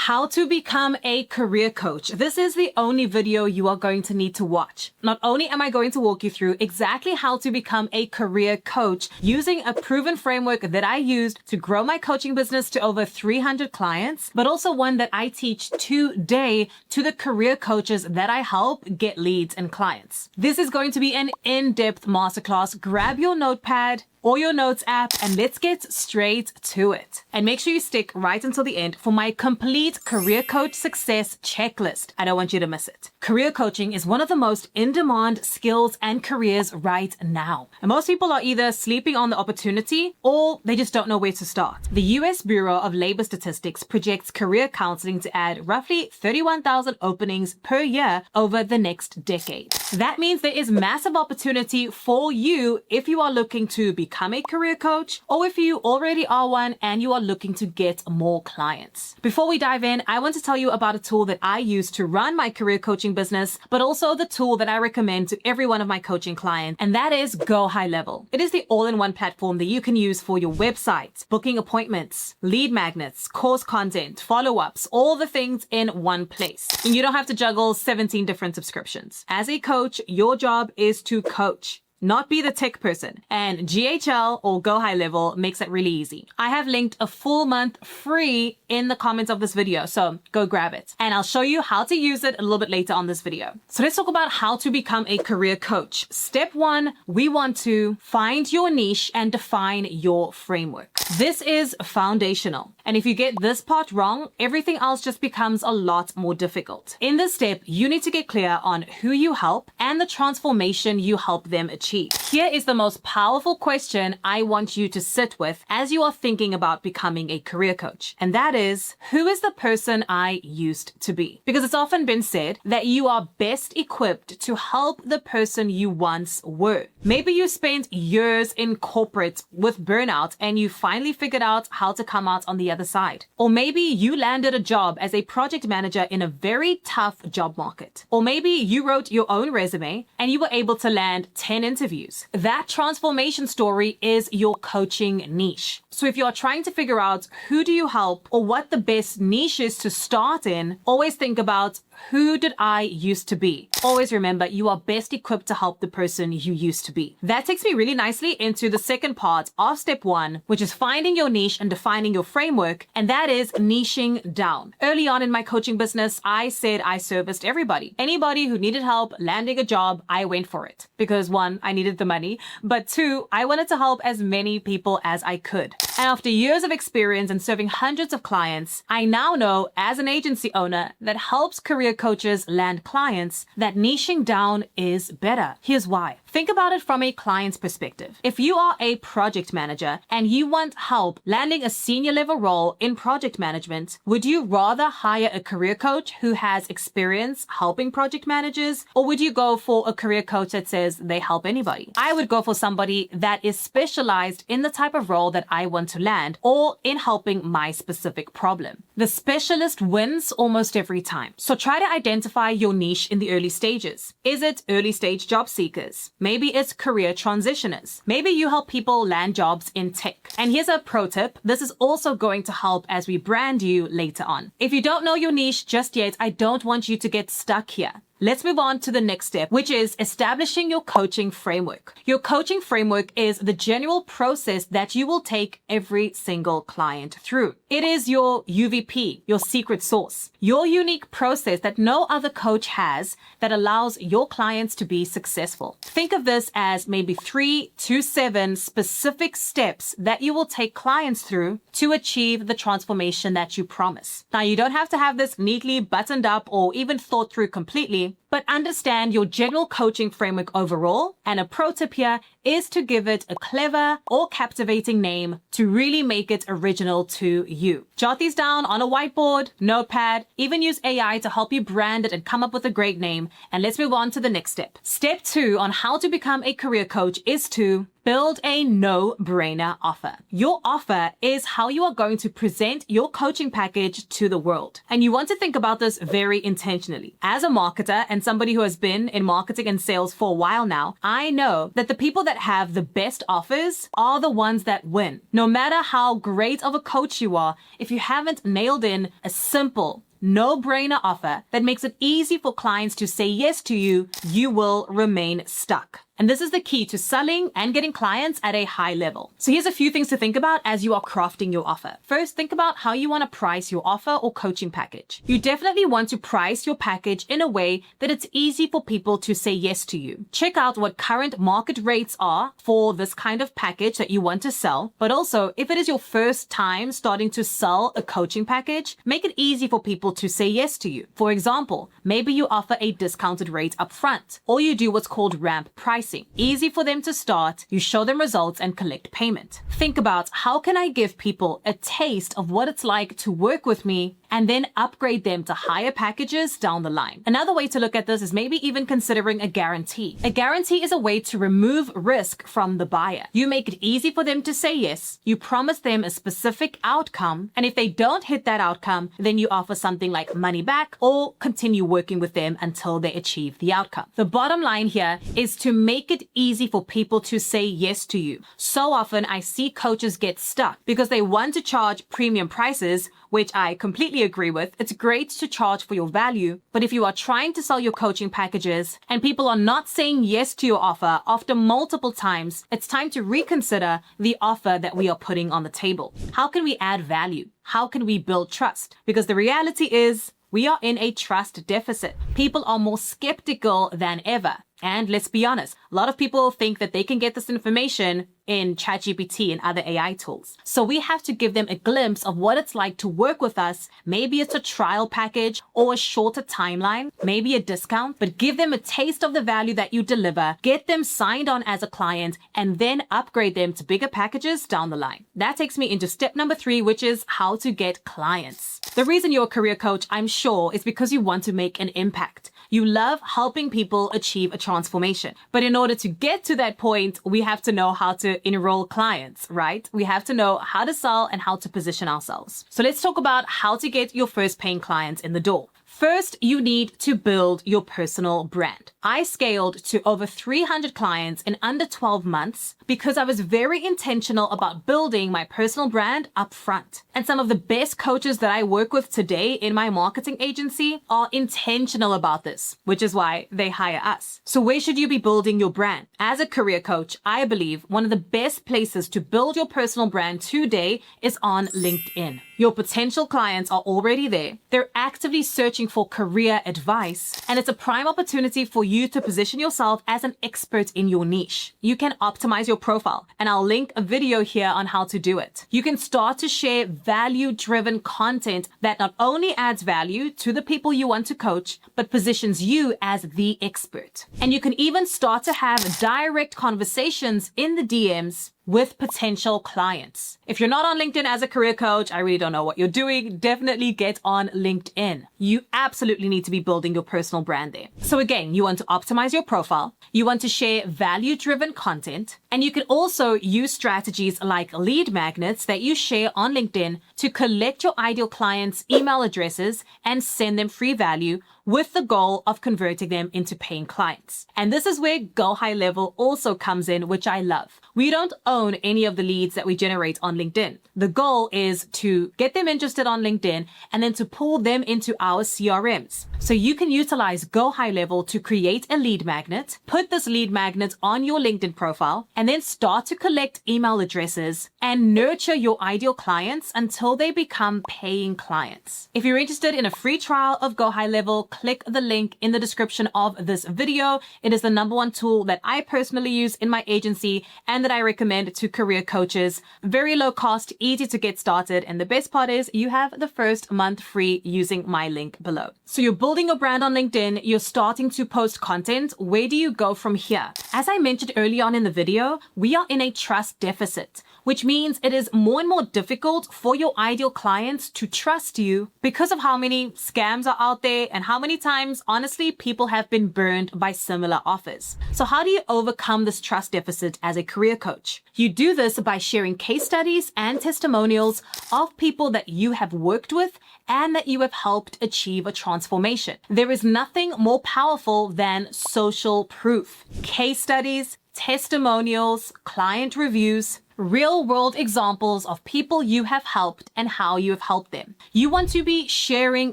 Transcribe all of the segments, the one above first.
How to become a career coach. This is the only video you are going to need to watch. Not only am I going to walk you through exactly how to become a career coach using a proven framework that I used to grow my coaching business to over 300 clients, but also one that I teach today to the career coaches that I help get leads and clients. This is going to be an in-depth masterclass. Grab your notepad or your notes app and let's get straight to it. And make sure you stick right until the end for my complete career coach success checklist. I don't want you to miss it. Career coaching is one of the most in-demand skills and careers right now. And most people are either sleeping on the opportunity or they just don't know where to start. The US Bureau of Labor Statistics projects career counseling to add roughly 31,000 openings per year over the next decade. That means there is massive opportunity for you if you are looking to become a career coach or if you already are one and you are looking to get more clients. Before we dive in, I want to tell you about a tool that I use to run my career coaching business, but also the tool that I recommend to every one of my coaching clients, and that is Go High Level. It is the all-in-one platform that you can use for your website, booking appointments, lead magnets, course content, follow-ups, all the things in one place. And you don't have to juggle 17 different subscriptions. As a coach, your job is to coach, not be the tech person. And GHL or Go High Level makes it really easy. I have linked a full month free in the comments of this video, so go grab it. And I'll show you how to use it a little bit later on this video. So let's talk about how to become a career coach. Step one, we want to find your niche and define your framework. This is foundational. And if you get this part wrong, everything else just becomes a lot more difficult. In this step, you need to get clear on who you help and the transformation you help them achieve. Here is the most powerful question I want you to sit with as you are thinking about becoming a career coach. And that is, who is the person I used to be? Because it's often been said that you are best equipped to help the person you once were. Maybe you spent years in corporate with burnout and you finally figured out how to come out on the other side. Or maybe you landed a job as a project manager in a very tough job market. Or maybe you wrote your own resume and you were able to land 10 interviews. That transformation story is your coaching niche. So if you are trying to figure out who do you help or what the best niche is to start in, always think about who did I used to be? Always remember you are best equipped to help the person you used to be. That takes me really nicely into the second part of step one, which is finding your niche and defining your framework. And that is niching down. Early on in my coaching business, I said I serviced everybody. Anybody who needed help landing a job, I went for it. Because one, I needed the money, but two, I wanted to help as many people as I could. And after years of experience and serving hundreds of clients, I now know as an agency owner that helps career coaches land clients that niching down is better. Here's why. Think about it from a client's perspective. If you are a project manager and you want help landing a senior level role in project management, would you rather hire a career coach who has experience helping project managers, or would you go for a career coach that says they help anybody? I would go for somebody that is specialized in the type of role that I want to land or in helping my specific problem. The specialist wins almost every time. So try to identify your niche in the early stages. Is it early stage job seekers? Maybe it's career transitioners. Maybe you help people land jobs in tech. And here's a pro tip. This is also going to help as we brand you later on. If you don't know your niche just yet, I don't want you to get stuck here. Let's move on to the next step, which is establishing your coaching framework. Your coaching framework is the general process that you will take every single client through. It is your UVP, your secret sauce, your unique process that no other coach has that allows your clients to be successful. Think of this as maybe 3 to 7 specific steps that you will take clients through to achieve the transformation that you promise. Now, you don't have to have this neatly buttoned up or even thought through completely, but understand your general coaching framework overall. And a pro tip here is to give it a clever or captivating name to really make it original to you. Jot these down on a whiteboard, notepad, even use AI to help you brand it and come up with a great name. And let's move on to the next step. Step 2 on how to become a career coach is to Build a no-brainer offer. Your offer is how you are going to present your coaching package to the world. And you want to think about this very intentionally. As a marketer and somebody who has been in marketing and sales for a while now, I know that the people that have the best offers are the ones that win. No matter how great of a coach you are, if you haven't nailed in a simple, no-brainer offer that makes it easy for clients to say yes to you, you will remain stuck. And this is the key to selling and getting clients at a high level. So here's a few things to think about as you are crafting your offer. First, think about how you want to price your offer or coaching package. You definitely want to price your package in a way that it's easy for people to say yes to you. Check out what current market rates are for this kind of package that you want to sell. But also, if it is your first time starting to sell a coaching package, make it easy for people to say yes to you. For example, maybe you offer a discounted rate up front, or you do what's called ramp pricing. Easy for them to start, you show them results and collect payment. Think about how can I give people a taste of what it's like to work with me and then upgrade them to higher packages down the line. Another way to look at this is maybe even considering a guarantee. A guarantee is a way to remove risk from the buyer. You make it easy for them to say yes, you promise them a specific outcome, and if they don't hit that outcome, then you offer something like money back or continue working with them until they achieve the outcome. The bottom line here is to make it easy for people to say yes to you. So often I see coaches get stuck because they want to charge premium prices, which I completely agree with. It's great to charge for your value, but if you are trying to sell your coaching packages and people are not saying yes to your offer after multiple times, it's time to reconsider the offer that we are putting on the table. How can we add value? How can we build trust? Because the reality is we are in a trust deficit. People are more skeptical than ever. And let's be honest, a lot of people think that they can get this information in ChatGPT and other AI tools. So we have to give them a glimpse of what it's like to work with us. Maybe it's a trial package or a shorter timeline, maybe a discount, but give them a taste of the value that you deliver, get them signed on as a client, and then upgrade them to bigger packages down the line. That takes me into step number 3, which is how to get clients. The reason you're a career coach, I'm sure, is because you want to make an impact. You love helping people achieve a transformation. But in order to get to that point, we have to know how to enroll clients, right? We have to know how to sell and how to position ourselves. So let's talk about how to get your first paying clients in the door. First, you need to build your personal brand. I scaled to over 300 clients in under 12 months because I was very intentional about building my personal brand up front. And some of the best coaches that I work with today in my marketing agency are intentional about this, which is why they hire us. So where should you be building your brand? As a career coach, I believe one of the best places to build your personal brand today is on LinkedIn. Your potential clients are already there. They're actively searching for career advice, and it's a prime opportunity for you to position yourself as an expert in your niche. You can optimize your profile, and I'll link a video here on how to do it. You can start to share value-driven content that not only adds value to the people you want to coach, but positions you as the expert. And you can even start to have direct conversations in the DMs with potential clients. If you're not on LinkedIn as a career coach, I really don't know what you're doing. Definitely get on LinkedIn. You absolutely need to be building your personal brand there. So again, you want to optimize your profile. You want to share value-driven content. And you can also use strategies like lead magnets that you share on LinkedIn to collect your ideal clients' email addresses and send them free value with the goal of converting them into paying clients. And this is where Go High Level also comes in, which I love. We don't own any of the leads that we generate on LinkedIn. The goal is to get them interested on LinkedIn and then to pull them into our CRMs. So you can utilize Go High Level to create a lead magnet, put this lead magnet on your LinkedIn profile, and then start to collect email addresses and nurture your ideal clients until they become paying clients. If you're interested in a free trial of Go High Level, click the link in the description of this video. It is the #1 tool that I personally use in my agency and that I recommend to career coaches. Very low cost, easy to get started. And the best part is you have the first month free using my link below. So you're building your brand on LinkedIn. You're starting to post content. Where do you go from here? As I mentioned early on in the video, we are in a trust deficit. which means it is more and more difficult for your ideal clients to trust you because of how many scams are out there and how many times, honestly, people have been burned by similar offers. So how do you overcome this trust deficit as a career coach? You do this by sharing case studies and testimonials of people that you have worked with and that you have helped achieve a transformation. There is nothing more powerful than social proof. Case studies, testimonials, client reviews, real-world examples of people you have helped and how you have helped them. You want to be sharing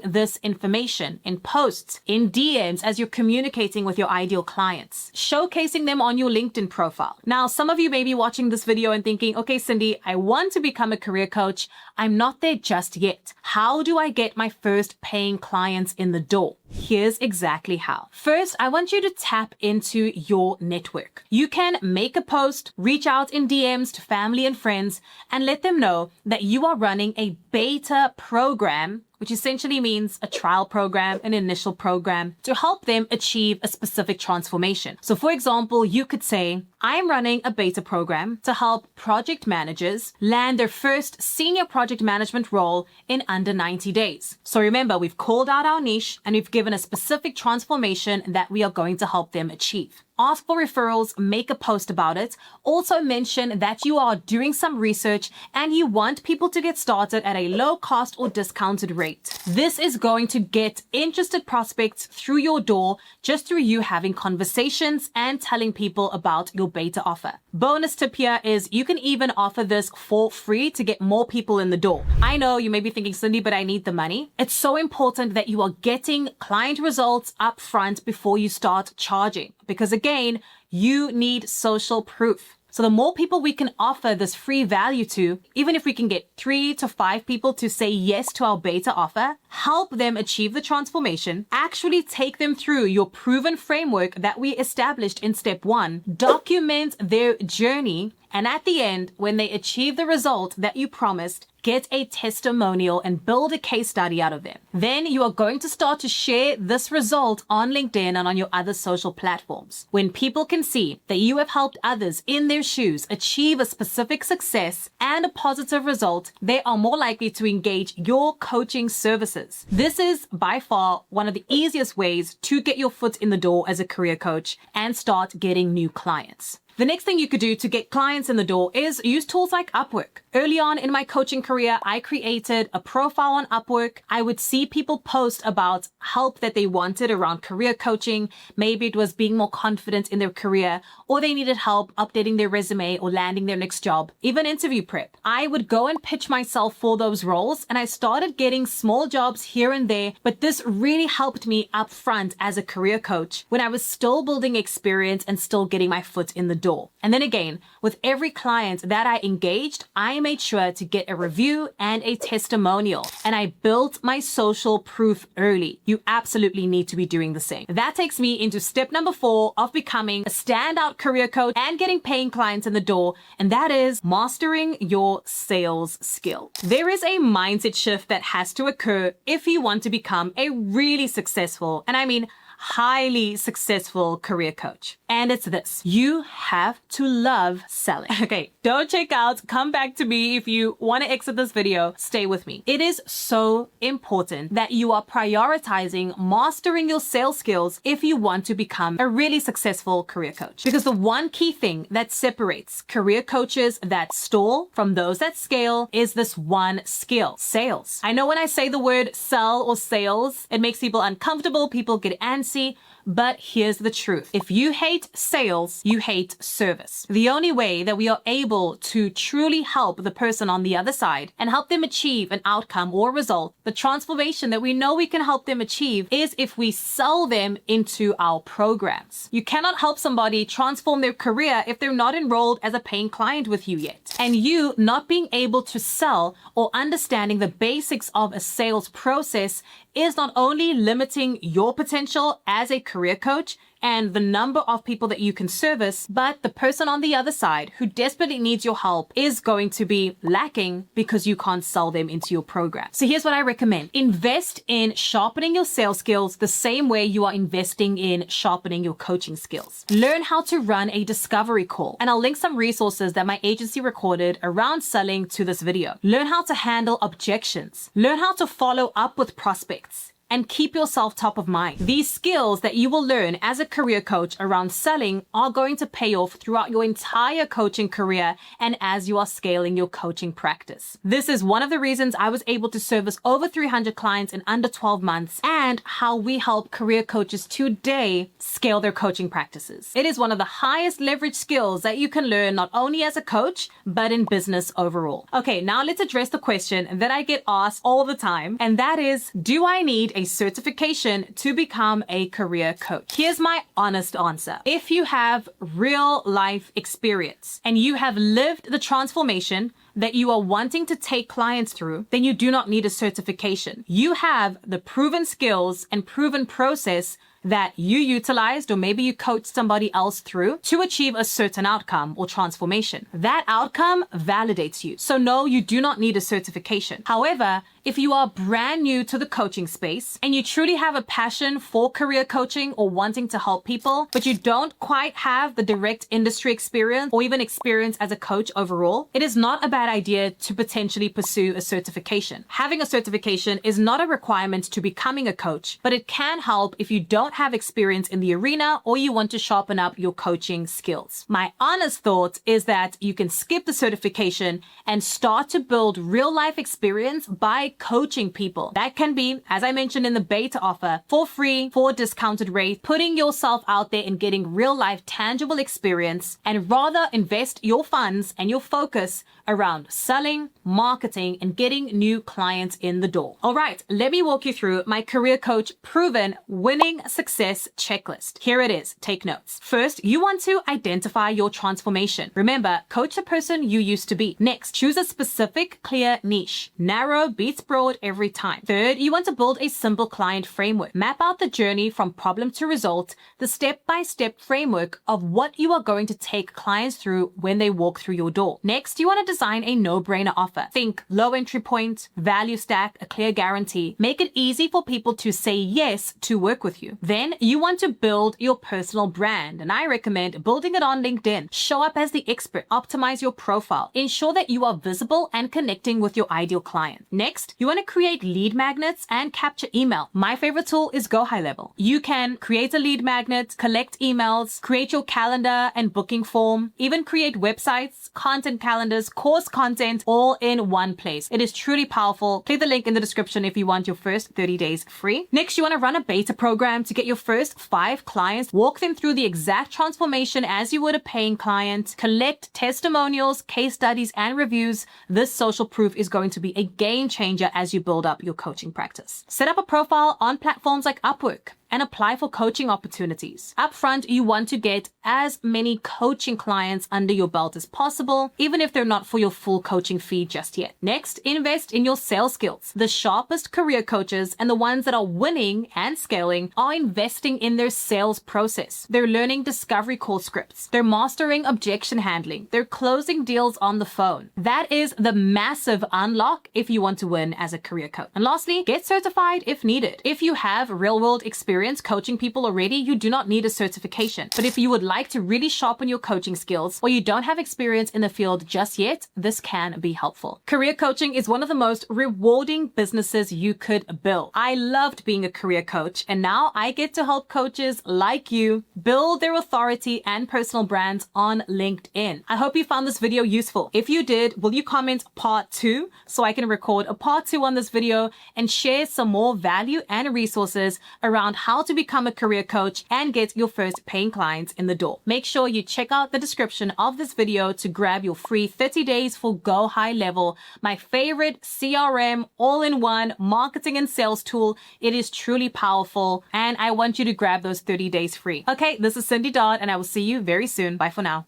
this information in posts, in DMs as you're communicating with your ideal clients, showcasing them on your LinkedIn profile. Now, some of you may be watching this video and thinking, okay, Cindy, I want to become a career coach. I'm not there just yet. How do I get my first paying clients in the door? Here's exactly how. First, I want you to tap into your network. You can make a post, reach out in DMs to family and friends, and let them know that you are running a beta program, which essentially means a trial program, an initial program, to help them achieve a specific transformation. So for example, you could say, I'm running a beta program to help project managers land their first senior project management role in under 90 days. So remember, we've called out our niche and we've given a specific transformation that we are going to help them achieve. Ask for referrals, make a post about it. Also mention that you are doing some research and you want people to get started at a low cost or discounted rate. This is going to get interested prospects through your door just through you having conversations and telling people about your beta offer. Bonus tip here is you can even offer this for free to get more people in the door. I know you may be thinking, Cindy, but I need the money. It's so important that you are getting client results up front before you start charging, because again, you need social proof. So the more people we can offer this free value to, even if we can get 3 to 5 people to say yes to our beta offer, help them achieve the transformation, actually take them through your proven framework that we established in step 1, document their journey, and at the end, when they achieve the result that you promised, get a testimonial and build a case study out of them. Then you are going to start to share this result on LinkedIn and on your other social platforms. When people can see that you have helped others in their shoes achieve a specific success and a positive result, they are more likely to engage your coaching services. This is by far one of the easiest ways to get your foot in the door as a career coach and start getting new clients. The next thing you could do to get clients in the door is use tools like Upwork. Early on in my coaching career, I created a profile on Upwork. I would see people post about help that they wanted around career coaching. Maybe it was being more confident in their career, or they needed help updating their resume or landing their next job, even interview prep. I would go and pitch myself for those roles, and I started getting small jobs here and there, but this really helped me up front as a career coach when I was still building experience and still getting my foot in the door. And then again, with every client that I engaged, I made sure to get a review and a testimonial. And I built my social proof early. You absolutely need to be doing the same. That takes me into step number 4 of becoming a standout career coach and getting paying clients in the door. And that is mastering your sales skill. There is a mindset shift that has to occur if you want to become a really successful, and I mean highly successful career coach. And it's this: you have to love selling. Okay, don't check out. Come back to me if you want to exit this video. Stay with me. It is so important that you are prioritizing mastering your sales skills if you want to become a really successful career coach. Because the one key thing that separates career coaches that stall from those that scale is this one skill: sales. I know when I say the word sell or sales, it makes people uncomfortable. People get antsy. But here's the truth. If you hate sales, you hate service. The only way that we are able to truly help the person on the other side and help them achieve an outcome or result, the transformation that we know we can help them achieve, is if we sell them into our programs. You cannot help somebody transform their career if they're not enrolled as a paying client with you yet. And you not being able to sell or understanding the basics of a sales process is not only limiting your potential as a career coach, and the number of people that you can service, but the person on the other side who desperately needs your help is going to be lacking because you can't sell them into your program. So here's what I recommend. Invest in sharpening your sales skills the same way you are investing in sharpening your coaching skills. Learn how to run a discovery call, and I'll link some resources that my agency recorded around selling to this video. Learn how to handle objections. Learn how to follow up with prospects, and keep yourself top of mind. These skills that you will learn as a career coach around selling are going to pay off throughout your entire coaching career and as you are scaling your coaching practice. This is one of the reasons I was able to service over 300 clients in under 12 months, and how we help career coaches today scale their coaching practices. It is one of the highest leverage skills that you can learn not only as a coach, but in business overall. Okay, now let's address the question that I get asked all the time, and that is, do I need a certification to become a career coach? Here's my honest answer. If you have real life experience and you have lived the transformation that you are wanting to take clients through, then you do not need a certification. You have the proven skills and proven process that you utilized, or maybe you coached somebody else through, to achieve a certain outcome or transformation. That outcome validates you. So no, you do not need a certification. However, if you are brand new to the coaching space and you truly have a passion for career coaching or wanting to help people, but you don't quite have the direct industry experience or even experience as a coach overall, it is not a bad idea to potentially pursue a certification. Having a certification is not a requirement to becoming a coach, but it can help if you don't have experience in the arena or you want to sharpen up your coaching skills. My honest thought is that you can skip the certification and start to build real life experience by coaching people. That can be, as I mentioned in the beta offer, for free, for a discounted rate, putting yourself out there and getting real life tangible experience, and rather invest your funds and your focus around selling, marketing, and getting new clients in the door. All right, let me walk you through my career coach proven winning success checklist. Here it is. Take notes. First, you want to identify your transformation. Remember, coach the person you used to be. Next, choose a specific, clear niche. Narrow beats broad every time. Third, you want to build a simple client framework. Map out the journey from problem to result, the step-by-step framework of what you are going to take clients through when they walk through your door. Next, you want to design a no-brainer offer. Think low entry point, value stack, a clear guarantee. Make it easy for people to say yes to work with you. Then you want to build your personal brand, and I recommend building it on LinkedIn. Show up as the expert, optimize your profile, ensure that you are visible and connecting with your ideal client. Next, you want to create lead magnets and capture email. My favorite tool is Go High Level. You can create a lead magnet, collect emails, create your calendar and booking form, even create websites, content calendars, course content, all in one place. It is truly powerful. Click the link in the description if you want your first 30 days free. Next, you want to run a beta program to get your first 5 clients, walk them through the exact transformation as you would a paying client, collect testimonials, case studies, and reviews. This social proof is going to be a game changer as you build up your coaching practice. Set up a profile on platforms like Upwork and apply for coaching opportunities. Upfront, you want to get as many coaching clients under your belt as possible, even if they're not for your full coaching fee just yet. Next, invest in your sales skills. The sharpest career coaches and the ones that are winning and scaling are investing in their sales process. They're learning discovery call scripts. They're mastering objection handling. They're closing deals on the phone. That is the massive unlock if you want to win as a career coach. And lastly, get certified if needed. If you have real-world experience coaching people already, you do not need a certification. But if you would like to really sharpen your coaching skills or you don't have experience in the field just yet, this can be helpful. Career coaching is one of the most rewarding businesses you could build. I loved being a career coach, and now I get to help coaches like you build their authority and personal brands on LinkedIn. I hope you found this video useful. If you did, will you comment part 2 so I can record a part 2 on this video and share some more value and resources around how to become a career coach and get your first paying clients in the door. Make sure you check out the description of this video to grab your free 30 days for Go High Level, my favorite CRM all-in-one marketing and sales tool. It is truly powerful, and I want you to grab those 30 days free. Okay, this is Cindy Dodd, and I will see you very soon. Bye for now.